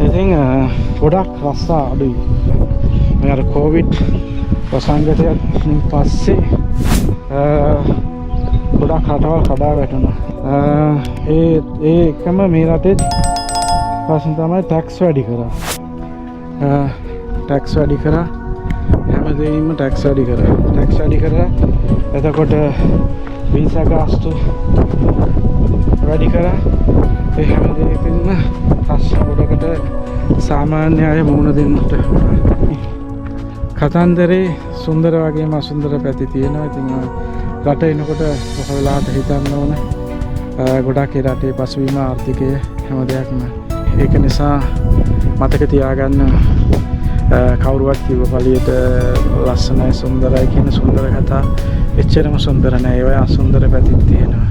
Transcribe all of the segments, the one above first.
ඉතින් ගොඩක් රස්සා අඩුයි. මේ අර කොවිඩ් වසංගතයෙන් පස්සේ ගොඩක් රටවල් කඩා වැටුණා. ඒ එකම මේ රටේ පස්සේ තමයි ටැක්ස් වැඩි කරා. ටැක්ස් වැඩි කරා. හැමදේම ටැක්ස් වැඩි කරා. ටැක්ස් වැඩි කරා. එතකොට වීසා ගාස්තු වැඩි කරා. ඒ හැම දෙයකින්ම ප්‍රශ්න ගොඩකට සාමාන්‍ය අය මුහුණ දෙන්නට කතන්දරේ සුන්දර වගේම අසුන්දර පැති තියෙනවා. ඉතින් රට එනකොට ඔයාලට හිතන්න ඕන ගොඩක් ඒ රටේ පසුබිම ආර්ථිකය හැම දෙයක්ම. ඒක නිසා මතක තියාගන්න කවුරුවත් කිව්ව පළියට ලස්සනයි සුන්දරයි කියන සුන්දර කතා එච්චරම සුන්දර නෑ. ඒවා අසුන්දර පැතිත් තියෙනවා.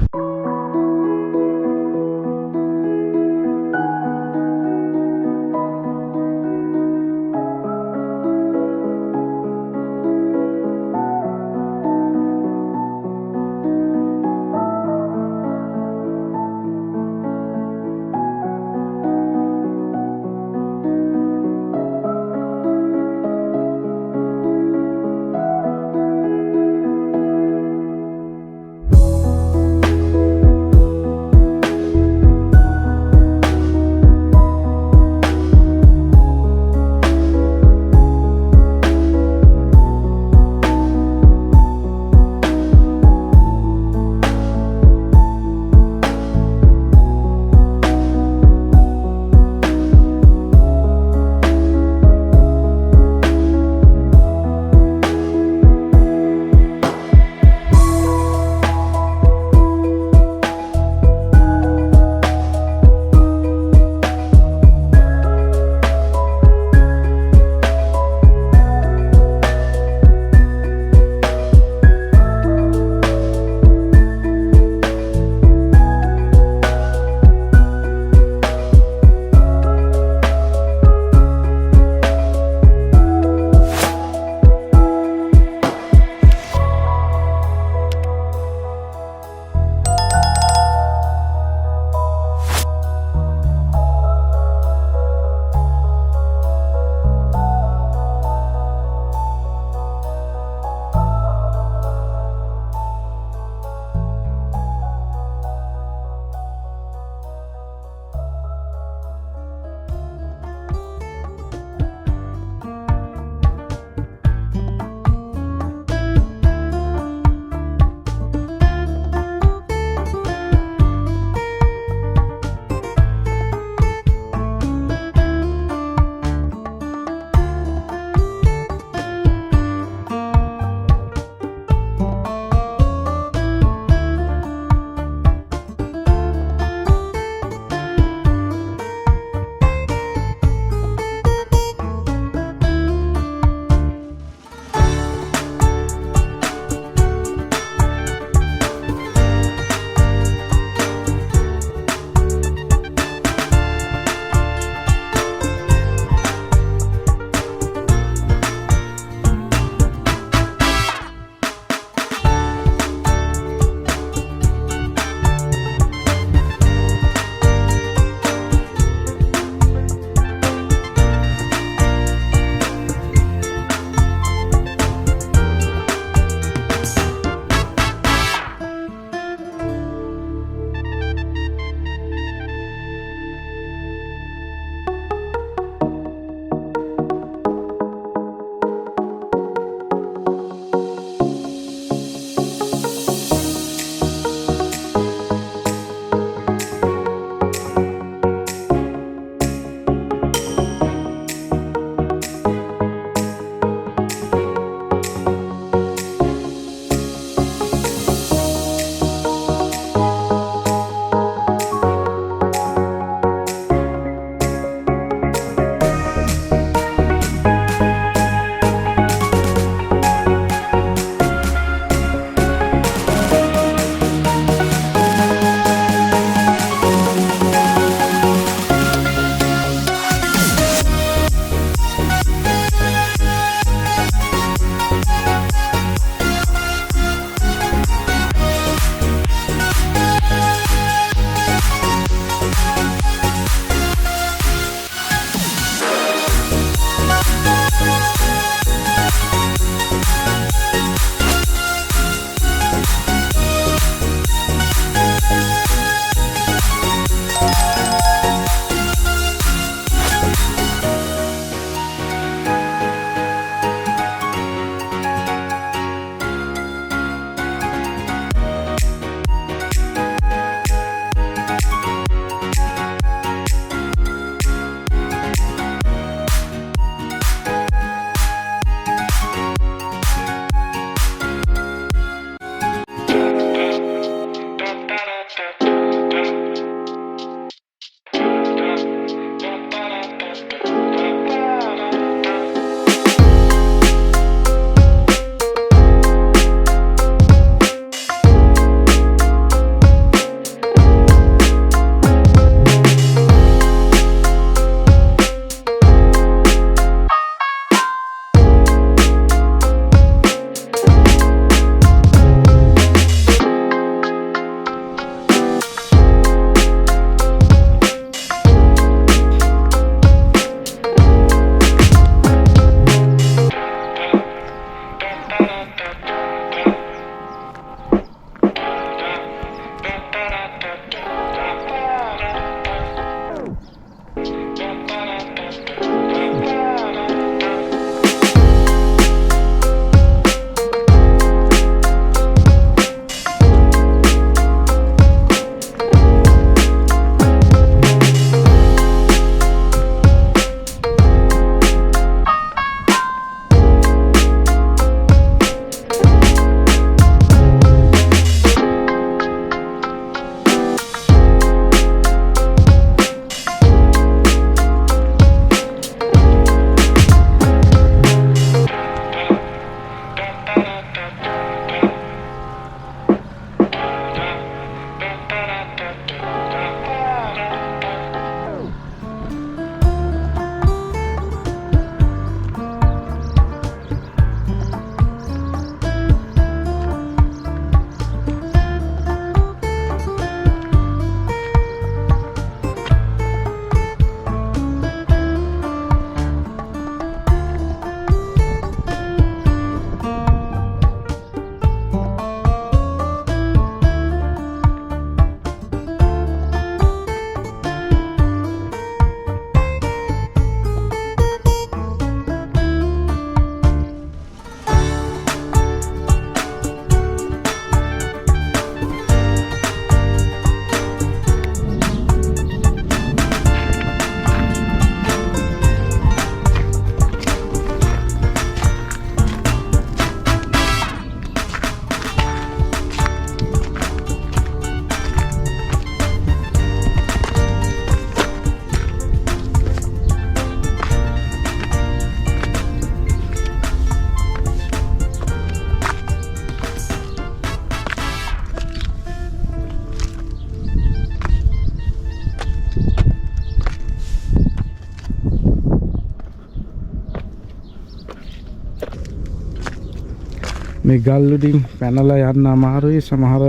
මේ ගල් උඩින් පැනලා යන්න අමාරුයි සමහර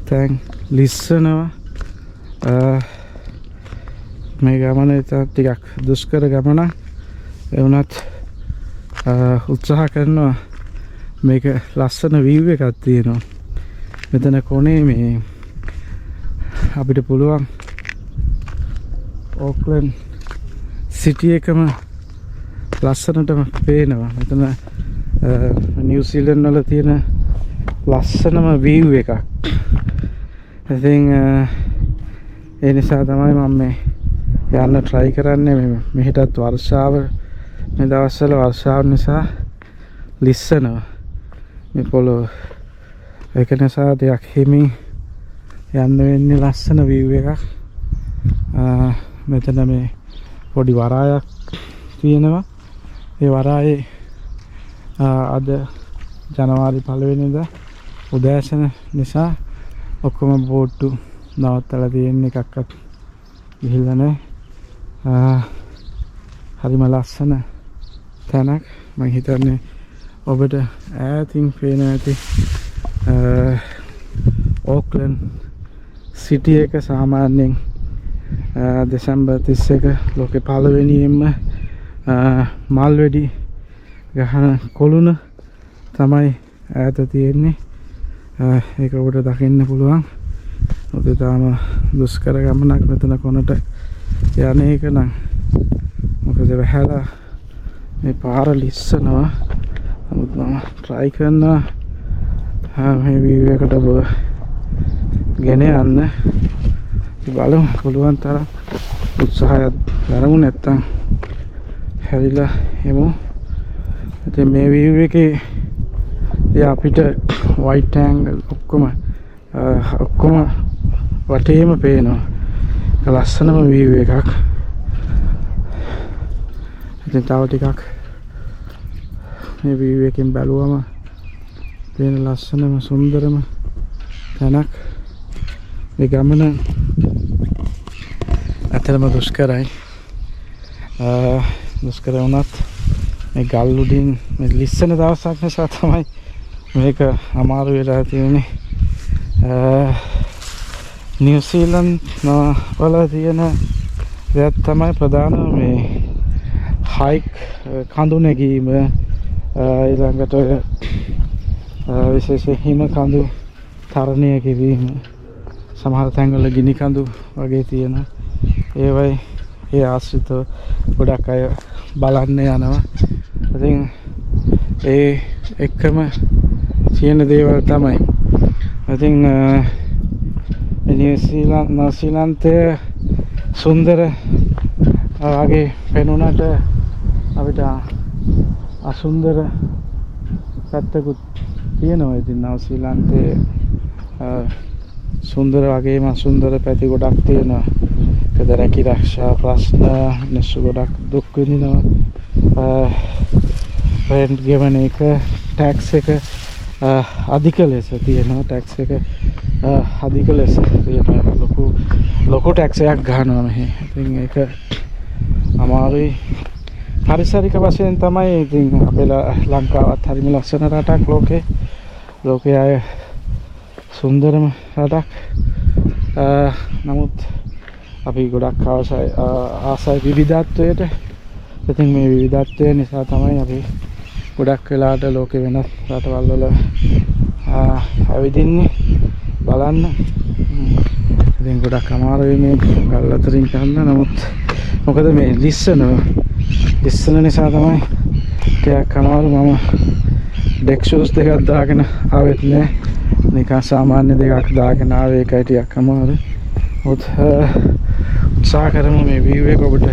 තැන් ලිස්සනවා මේ ගමන ටිකක් දුෂ්කර ගමනක් ඒ වුණත් උත්සාහ කරනවා මේක ලස්සන view එකක් තියෙනවා මෙතන කොනේ මේ අපිට පුළුවන් ඕක්ලන්ඩ් සිටි එකම ලස්සනටම පේනවා මෙතන නිව්සීලන්ඩ් වල තියෙන ලස්සනම view එකක් ඉතින් ඒ නිසා තමයි මම මේ යන්න try කරන්නේ මෙහෙටත් වර්ෂාව මේ දවස්වල වර්ෂාව නිසා ලිස්සනවා මේ පොළොව ඒක නිසා ටිකක් හිමින් යන්න වෙන්නේ ලස්සන view එකක් මෙතන මේ පොඩි වරායක් තියෙනවා ඒ වරායේ අද ජනවාරි 1 වෙනිදා උදෑසන නිසා ඔක්කොම බෝට්ටු නවත්තලා තියෙන එකක්වත් ගිහිල්ලා නැහැ හරිම ලස්සන තැනක් මම හිතන්නේ ඔබට ඈතින් පේන ඇති ඕක්ලන්ඩ් සිටි එක සාමාන්‍යයෙන් දෙසැම්බර් 31 ලෝකේ පළවෙනියෙන්ම මල් වෙඩි ගහන කොළුණ තමයි ඈත තියෙන්නේ ඒක ඔබට දකින්න පුළුවන් ඔතේ තාම දුෂ්කර ගමනක් මෙතන කොනට යන එක නම් මොකද වැහැලා මේ පාර ලිස්සනවා නමුත් මම try කරනවා මේ view එකට ඔබ ගෙන යන්න බලමු පුළුවන් තරම් උත්සාහයක් දරමු නැත්තම් හැරිලා එමු ඉතින් මේ view එකේ අපිට white angle ඔක්කොම වටේම පේනවා ලස්සනම view එකක් ඉතින් තව ටිකක් මේ view එකෙන් බැලුවම පේන ලස්සනම සුන්දරම තැනක් මේ ගමන ඇත්තටම දුෂ්කරයි දුෂ්කර වුණත් මේ ගල් උඩින් මේ ලිස්සන දවසක් නිසා තමයි මේක අමාරු වෙලා තියෙන්නේ නිව්සීලන්ඩ් වල තියෙන දෙයක් තමයි ප්‍රධානම මේ හයික් කඳු නැගීම ඊළඟට විශේෂයෙන් හිම කඳු තරණය කිරීම සමහර තැන්වල ගිනි කඳු වගේ තියෙන ඒවයි ඒ ආශ්‍රිතව ගොඩක් අය බලන්න යනවා ඉතින් ඒ එක්කම තියෙන දේවල් තමයි ඉතින් නිව්සීලන්තයේ සුන්දර වගේ පෙනුනට අපිට අසුන්දර පැත්තකුත් තියෙනවා ඉතින් නිව්සීලන්තයේ සුන්දර වගේම අසුන්දර පැති ගොඩක් තියෙනවා ඒකද රැකිරක්ෂා ප්‍රශ්න මිනිස්සු ගොඩක් දුක් විඳිනවා රෙන්ට් ගෙවන එක ටැක්ස් එක අධික ලෙස තියෙනවා ටැක්ස් එක අධික ලෙස තියෙනවා ලොකු ටැක්ස් එකක් ගන්නවා මෙහි ඉතින් ඒක අමාරුයි පරිසරික වශයෙන් තමයි ඉතින් අපේ ලංකාවත් හරිම ලස්සන රටක් ලෝකයේ අය සුන්දරම රටක් නමුත් අපි ගොඩක් ආසයි විවිධත්වයට ඉතින් මේ විවිධත්වය නිසා තමයි අපි ගොඩක් වෙලාට ලෝකෙ වෙනත් රටවල් වල ඇවිදින්නේ බලන්න ඉතින් ගොඩක් අමාරුයි මේ ගල් අතරින් යන්න නමුත් මොකද මේ ලිස්සන නිසා තමයි ටිකක් අමාරු මම ඩෙක් ෂූස් දෙකක් දාගෙන ආවෙත් නෑ නිකන් සාමාන්‍ය දෙකක් දාගෙන ආවේ ඒකයි ටිකක් අමාරු උත්සාහ කරමු මේ view එක ඔබට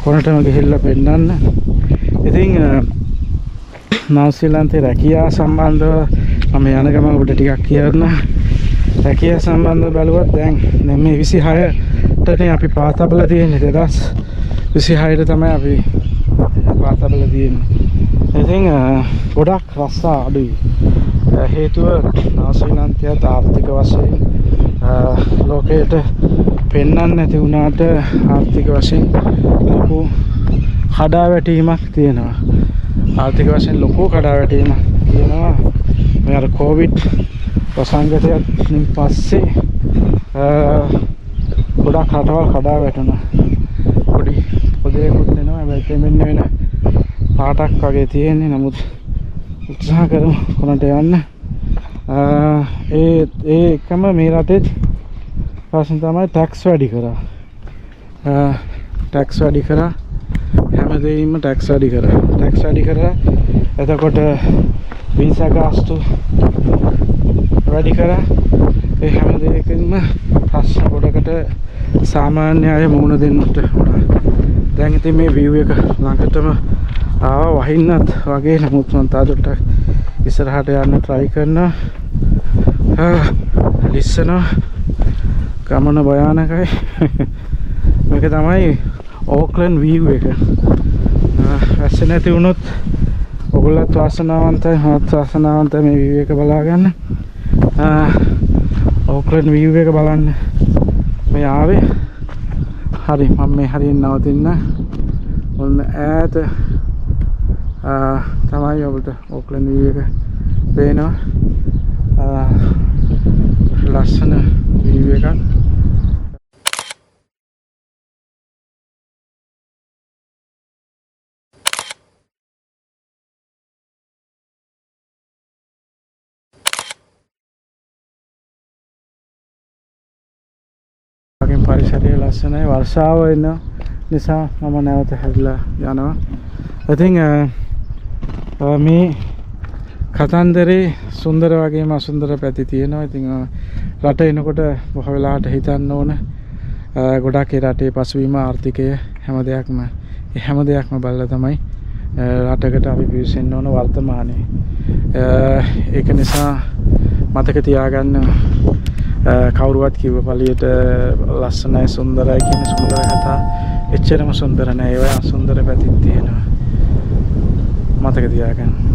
කොනටම ගිහිල්ලා පෙන්නන්න ඉතින් නිව්සීලන්තේ රැකියාව සම්බන්ධව මම යන ගමන් ඔබට ටිකක් කියන්න රැකියාව සම්බන්ධව බලුවත් දැන් මේ 26ටනේ අපි පාතබල තියෙන්නේ 2026ට තමයි අපි පාතබල තියෙන්නේ ඉතින් ගොඩක් රස්සා අඩුයි හේතුව නිව්සීලන්තයත් ආර්ථික වශයෙන් ලෝකයට පෙන්වන්න නැති වුණාට ආර්ථික වශයෙන් ලොකු කඩාවැටීමක් තියෙනවා ආර්ථික වශයෙන් ලොකු කඩාවැටීමක් තියෙනවා මේ අර කොවිඩ් වසංගතයෙන් පස්සේ ගොඩක් රටවල් කඩා වැටුණා. පොඩි පොදේකුත් එනවා. හැබැයි තෙමෙන්න වෙන පාටක් වගේ තියෙන්නේ. නමුත් උත්සාහ කරමු කොනට යන්න. ඒ එකම මේ රටේ ප්‍රශ්න තමයි ටැක්ස් වැඩි කරා. ටැක්ස් වැඩි කරා. හැමදේම ටැක්ස් වැඩි කරා. ටැක්ස් වැඩි කරා. එතකොට වීසා ගාස්තු වැඩි කරා. ඒ හැම දෙයකින්ම ප්‍රශ්න ගොඩකට සාමාන්‍ය අය මුහුණ දෙන්නට වුණා. දැන් ඉතින් මේ view එක ළඟටම ආවා වහින්නත් වගේ. නමුත් මම තාදුරට ඉස්සරහට යන්න try කරනවා. ලිස්සනවා. ගමන භයානකයි. මේක තමයි ඕක්ලන්ඩ් view එක. වැස්ස නැති වුණොත් ඔයගොල්ලොත් වාසනාවන්තයි, මමත් වාසනාවන්තයි මේ view එක බලා ගන්න. ඕක්ලන්ඩ් view එක බලන්න මේ ආවේ. හරි මම මේ හරියෙන් නවතින්න. ඔන්න ඈත තමයි ඔබට ඕක්ලන්ඩ් view එක පේනවා. ලස්සන view එකක්. පරිසරය ලස්සනයි. වර්ෂාව එන නිසා මම නැවත හැරිලා යනවා. ඉතින් මේ කතන්දරේ සුන්දර වගේම අසුන්දර පැති තියෙනවා. ඉතින් රට එනකොට බොහෝ වෙලාවට හිතන්න ඕන ගොඩක් ඒ රටේ පසුබිම ආර්ථිකය හැම දෙයක්ම බලලා තමයි රටකට අපි පිවිසෙන්න ඕන වර්තමානයේ. ඒක නිසා මතක තියාගන්න කවුරුවත් කිව්ව පළියට ලස්සනයි සුන්දරයි කියන සුන්දර කතා එච්චරම සුන්දර නෑ. ඒවා අසුන්දර පැතිත් තියෙනවා. මතක තියාගන්න.